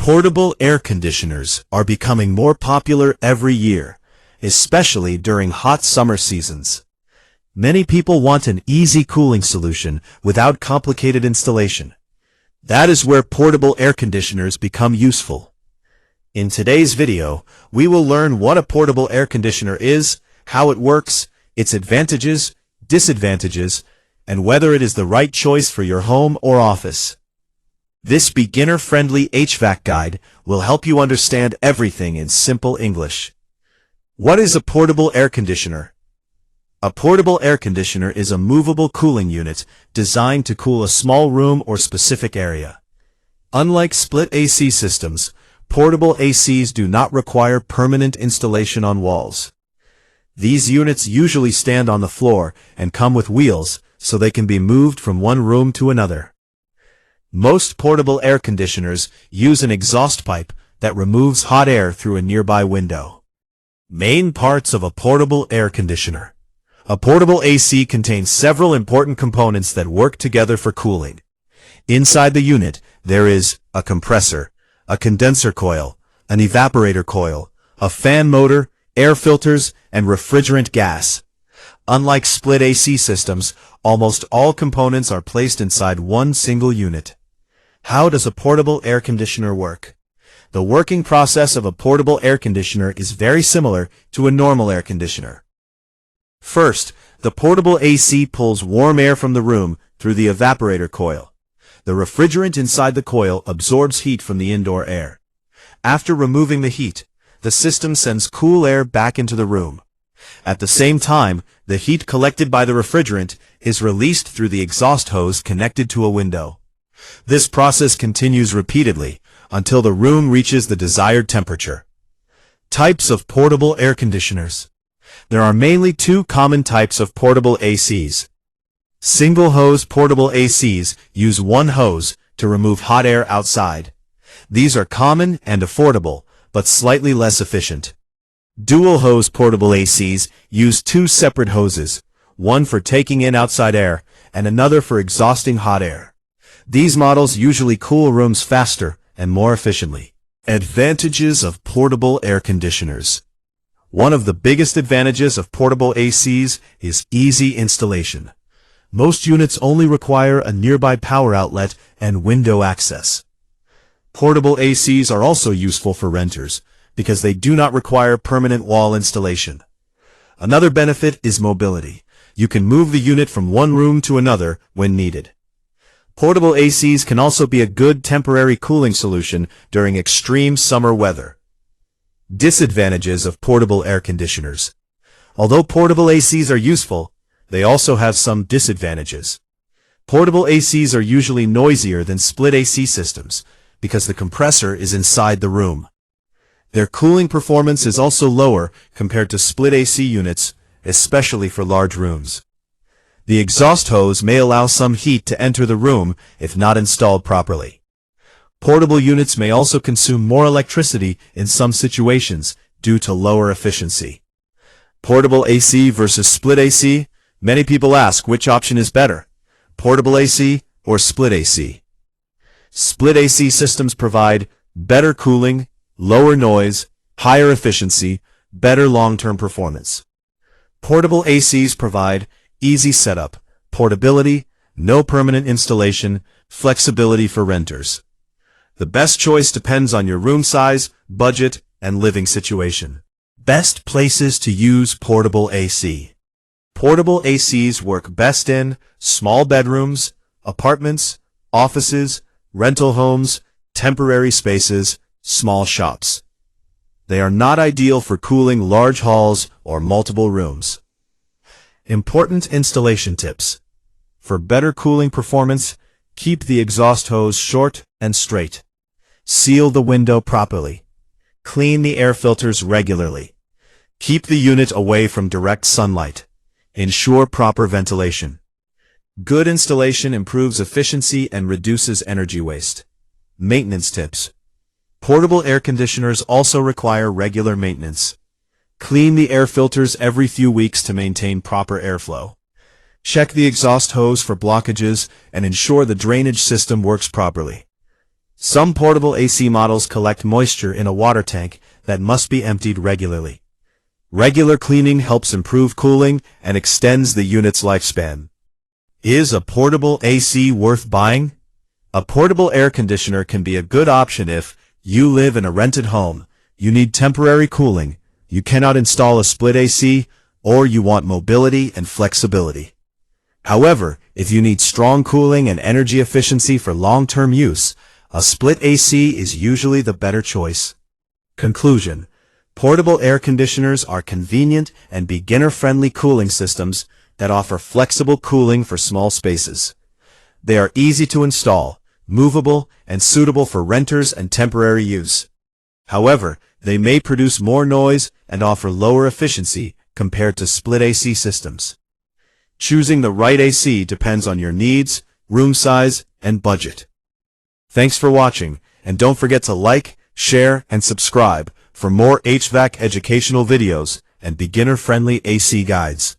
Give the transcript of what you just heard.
Portable air conditioners are becoming more popular every year, especially during hot summer seasons. Many people want an easy cooling solution without complicated installation. That is where portable air conditioners become useful. In today's video, we will learn what a portable air conditioner is, how it works, its advantages, disadvantages, and whether it is the right choice for your home or office. This beginner-friendly HVAC guide will help you understand everything in simple English. What is a portable air conditioner? A portable air conditioner is a movable cooling unit designed to cool a small room or specific area. Unlike split AC systems, portable ACs do not require permanent installation on walls. These units usually stand on the floor and come with wheels, so they can be moved from one room to another. Most portable air conditioners use an exhaust pipe that removes hot air through a nearby window. Main parts of a portable air conditioner. A portable AC contains several important components that work together for cooling. Inside the unit, there is a compressor, a condenser coil, an evaporator coil, a fan motor, air filters, and refrigerant gas. Unlike split AC systems, almost all components are placed inside one single unit. How does a portable air conditioner work? The working process of a portable air conditioner is very similar to a normal air conditioner. First, the portable AC pulls warm air from the room through the evaporator coil. The refrigerant inside the coil absorbs heat from the indoor air. After removing the heat, the system sends cool air back into the room. At the same time, the heat collected by the refrigerant is released through the exhaust hose connected to a window. This process continues repeatedly until the room reaches the desired temperature. Types of portable air conditioners. There are mainly two common types of portable ACs. Single-hose portable ACs use one hose to remove hot air outside. These are common and affordable, but slightly less efficient. Dual-hose portable ACs use two separate hoses, one for taking in outside air and another for exhausting hot air. These models usually cool rooms faster and more efficiently. Advantages of portable air conditioners. One of the biggest advantages of portable ACs is easy installation. Most units only require a nearby power outlet and window access. Portable ACs are also useful for renters because they do not require permanent wall installation. Another benefit is mobility. You can move the unit from one room to another when needed. Portable ACs can also be a good temporary cooling solution during extreme summer weather. Disadvantages of portable air conditioners. Although portable ACs are useful, they also have some disadvantages. Portable ACs are usually noisier than split AC systems because the compressor is inside the room. Their cooling performance is also lower compared to split AC units, especially for large rooms. The exhaust hose may allow some heat to enter the room if not installed properly. Portable units may also consume more electricity in some situations due to lower efficiency. Portable AC versus split AC. Many people ask which option is better, portable AC or split AC. Split AC systems provide better cooling, lower noise, higher efficiency, better long-term performance. Portable ACs provide easy setup, portability, no permanent installation, flexibility for renters. The best choice depends on your room size, budget, and living situation. Best places to use portable AC. Portable ACs work best in small bedrooms, apartments, offices, rental homes, temporary spaces, small shops. They are not ideal for cooling large halls or multiple rooms. Important installation tips. For better cooling performance, keep the exhaust hose short and straight. Seal the window properly. Clean the air filters regularly. Keep the unit away from direct sunlight. Ensure proper ventilation. Good installation improves efficiency and reduces energy waste. Maintenance tips. Portable air conditioners also require regular maintenance. Clean the air filters every few weeks to maintain proper airflow. Check the exhaust hose for blockages and ensure the drainage system works properly. Some portable AC models collect moisture in a water tank that must be emptied regularly. Regular cleaning helps improve cooling and extends the unit's lifespan. Is a portable AC worth buying? A portable air conditioner can be a good option if you live in a rented home, you need temporary cooling, you cannot install a split AC, or you want mobility and flexibility. However, if you need strong cooling and energy efficiency for long-term use, a split AC is usually the better choice. Conclusion: portable air conditioners are convenient and beginner-friendly cooling systems that offer flexible cooling for small spaces. They are easy to install, movable, and suitable for renters and temporary use. However, they may produce more noise and offer lower efficiency compared to split AC systems. Choosing the right AC depends on your needs, room size, and budget. Thanks for watching, and don't forget to like, share, and subscribe for more HVAC educational videos and beginner-friendly AC guides.